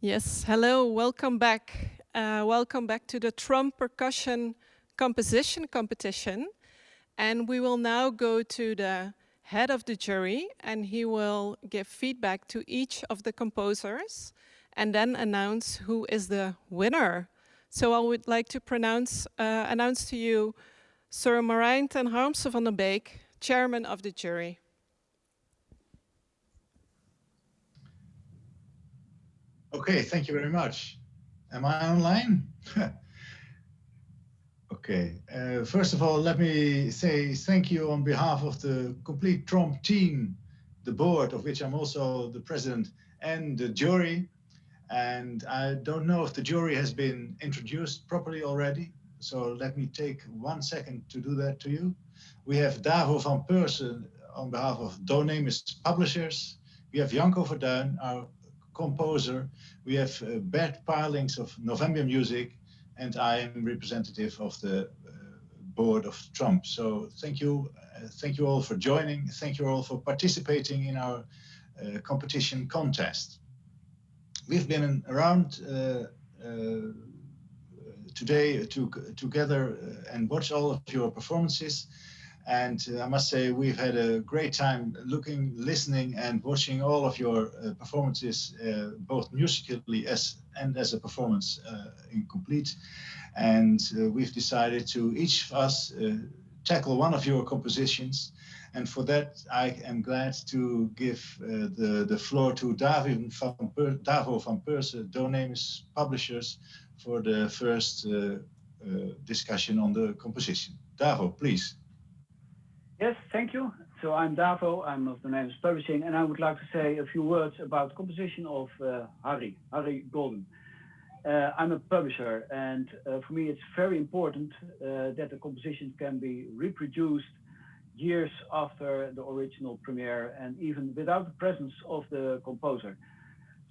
Yes, hello, welcome back. Welcome back to the TROMP percussion composition competition. And we will now go to the head of the jury, and he will give feedback to each of the composers and then announce who is the winner. So I would like to announce to you Sir Marijn ten Harmsen van der Beek, chairman of the jury. Okay, thank you very much. Am I online? Okay, first of all, let me say thank you on behalf of the complete TROMP team, the board, of which I'm also the president, and the jury. And I don't know if the jury has been introduced properly already, so let me take 1 second to do that to you. We have Davo van Peursen on behalf of Donemus Publishers. We have Janco Verduin, our composer. We have Bert Palinckx of November Music, and I am representative of the board of TROMP. So thank you all for joining. Thank you all for participating in our competition contest. We've been around today together and watch all of your performances. And I must say, we've had a great time looking, listening, and watching all of your performances, both musically and as a performance incomplete. And we've decided to, each of us, tackle one of your compositions. And for that, I am glad to give the floor to Davo van Peursen, Donemus Publishers, for the first discussion on the composition. Davo, please. Yes, thank you. So I'm Davo, I'm of Donemus Publishing, and I would like to say a few words about the composition of Harry Golden. I'm a publisher, and for me it's very important that the composition can be reproduced years after the original premiere and even without the presence of the composer.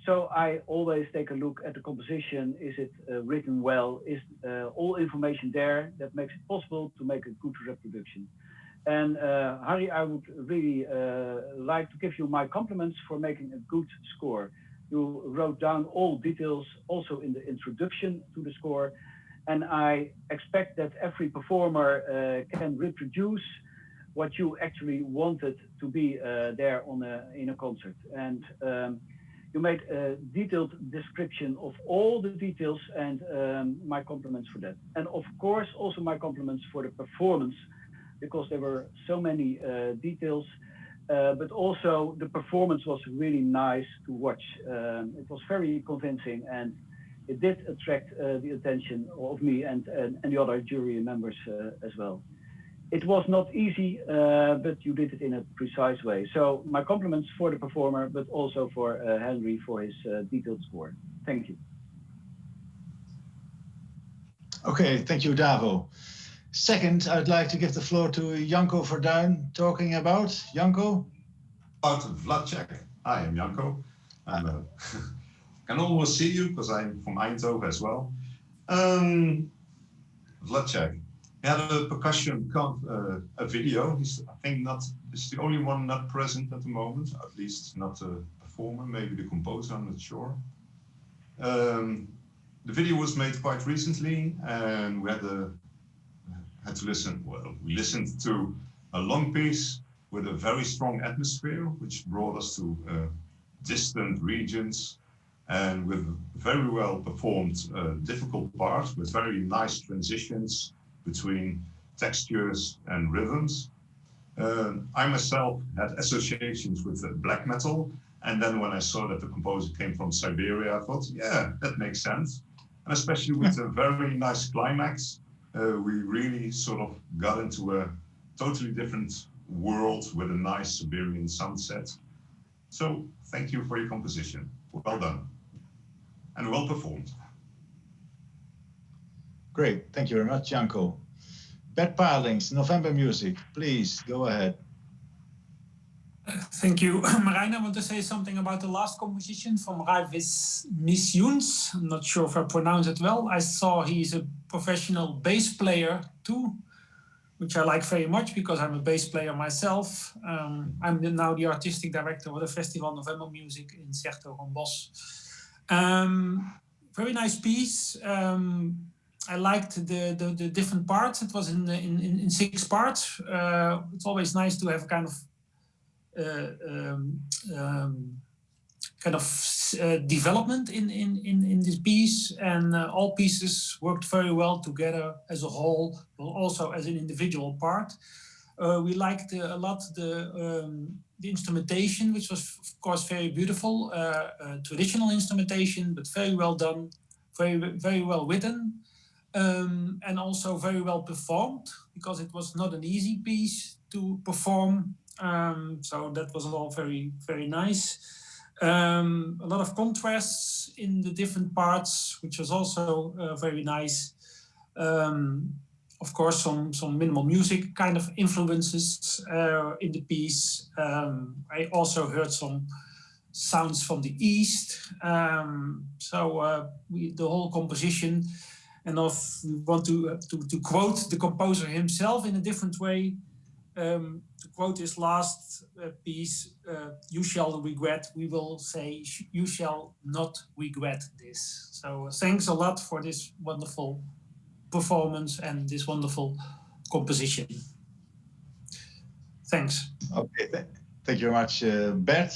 So I always take a look at the composition. Is it written well? Is all information there that makes it possible to make a good reproduction? And Harry, I would really like to give you my compliments for making a good score. You wrote down all details also in the introduction to the score. And I expect that every performer can reproduce what you actually wanted to be there in a concert. And you made a detailed description of all the details, and my compliments for that. And of course, also my compliments for the performance, because there were so many details, but also the performance was really nice to watch. It was very convincing, and it did attract the attention of me and the other jury members as well. It was not easy, but you did it in a precise way. So my compliments for the performer, but also for Henry for his detailed score. Thank you. Okay, thank you, Davo. Second, I'd like to give the floor to Janco Verduin, talking about, Janco? About Vlad Chleck. Hi, I'm Janco. I can almost see you because I'm from Eindhoven as well. Vlad Chleck. He had a percussion a video. He's, I think, is the only one not present at the moment, at least not a performer, maybe the composer, I'm not sure. The video was made quite recently, and we had to listen. Well, we listened to a long piece with a very strong atmosphere, which brought us to distant regions, and with very well performed difficult parts with very nice transitions between textures and rhythms. I myself had associations with black metal, and then when I saw that the composer came from Siberia, I thought, yeah, that makes sense. And especially with a very nice climax, we really sort of got into a totally different world with a nice Siberian sunset. So thank you for your composition. Well done and well performed. Great, thank you very much, Janco. Bert Palinckx, November Music, please go ahead. Thank you, Marijn. I want to say something about the last composition from Raivis Misjuns. I'm not sure if I pronounce it well. I saw he's a professional bass player too, which I like very much because I'm a bass player myself. I'm now the artistic director of the Festival November Music in 's Hertogenbosch. Very nice piece. I liked the different parts. It was in 6 parts. It's always nice to have a kind of development in this piece, and all pieces worked very well together as a whole, but also as an individual part. We liked a lot the instrumentation, which was of course very beautiful, traditional instrumentation, but very well done, very well written, and also very well performed, because it was not an easy piece to perform. So that was all very, very nice. A lot of contrasts in the different parts, which was also very nice. Of course, some minimal music kind of influences in the piece. I also heard some sounds from the East. The whole composition, and if we want to quote the composer himself in a different way, to quote his last piece, "You shall regret," we will say, "You shall not regret this." So thanks a lot for this wonderful performance and this wonderful composition. Thanks. Okay, thank you very much, Bert.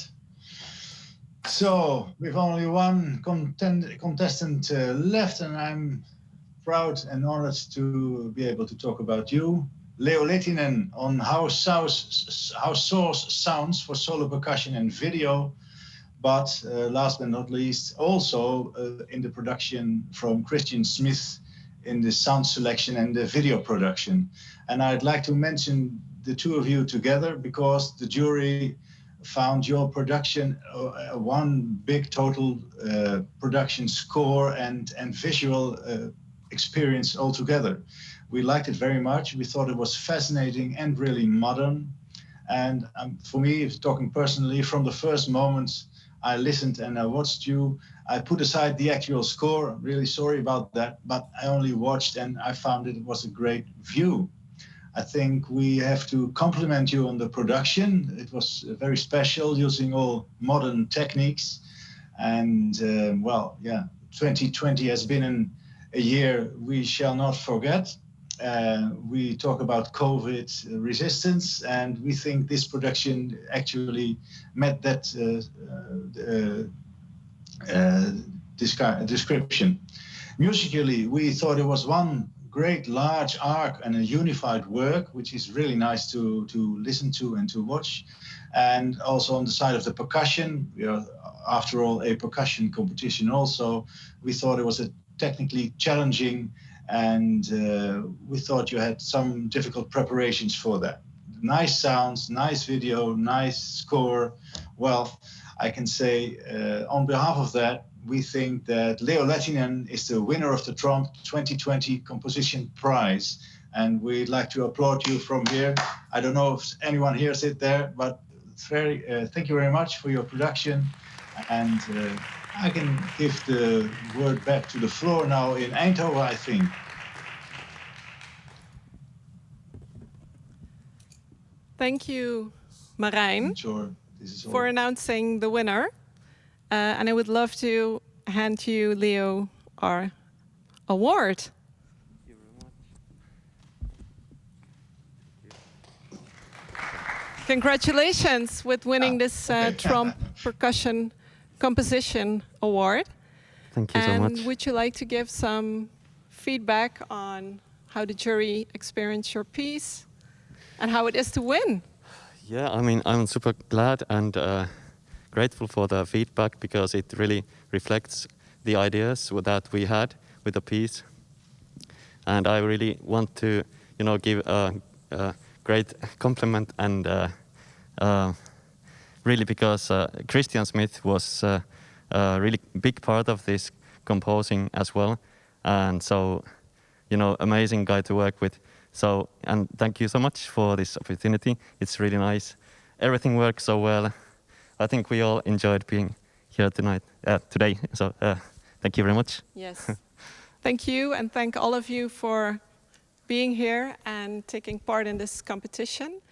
So we've only one contestant left, and I'm proud and honored to be able to talk about you, Lehtinen, on how source sounds for solo percussion and video, but last but not least, also in the production from Christian Smith in the sound selection and the video production. And I'd like to mention the two of you together because the jury found your production one big total production score and visual experience altogether. We liked it very much. We thought it was fascinating and really modern. And for me, talking personally, from the first moments I listened and I watched you, I put aside the actual score. I'm really sorry about that, but I only watched and I found it was a great view. I think we have to compliment you on the production. It was very special, using all modern techniques. And 2020 has been a year we shall not forget. We talk about COVID resistance, and we think this production actually met that description. Musically, we thought it was one great large arc and a unified work, which is really nice to listen to and to watch. And also on the side of the percussion, we are after all a percussion competition also, we thought it was a technically challenging, and we thought you had some difficult preparations for that. Nice sounds, nice video, nice score. Well, I can say on behalf of that, we think that Lehtinen is the winner of the TROMP 2020 Composition Prize. And we'd like to applaud you from here. I don't know if anyone hears it there, but thank you very much for your production. And I can give the word back to the floor now in Eindhoven, I think. Thank you, Marijn, Sure. for announcing the winner. And I would love to hand you, Leo, our award. Thank you very much. Congratulations with winning this TROMP Percussion Composition Award. Thank you so much. And would you like to give some feedback on how the jury experienced your piece and how it is to win? Yeah, I mean, I'm super glad and grateful for the feedback, because it really reflects the ideas that we had with the piece. And I really want to, give a great compliment, and really because Christian Smith was a really big part of this composing as well. And so, amazing guy to work with. So, and thank you so much for this opportunity. It's really nice. Everything works so well. I think we all enjoyed being here today. So thank you very much. Yes. Thank you, and thank all of you for being here and taking part in this competition.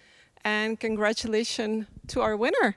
And congratulations to our winner.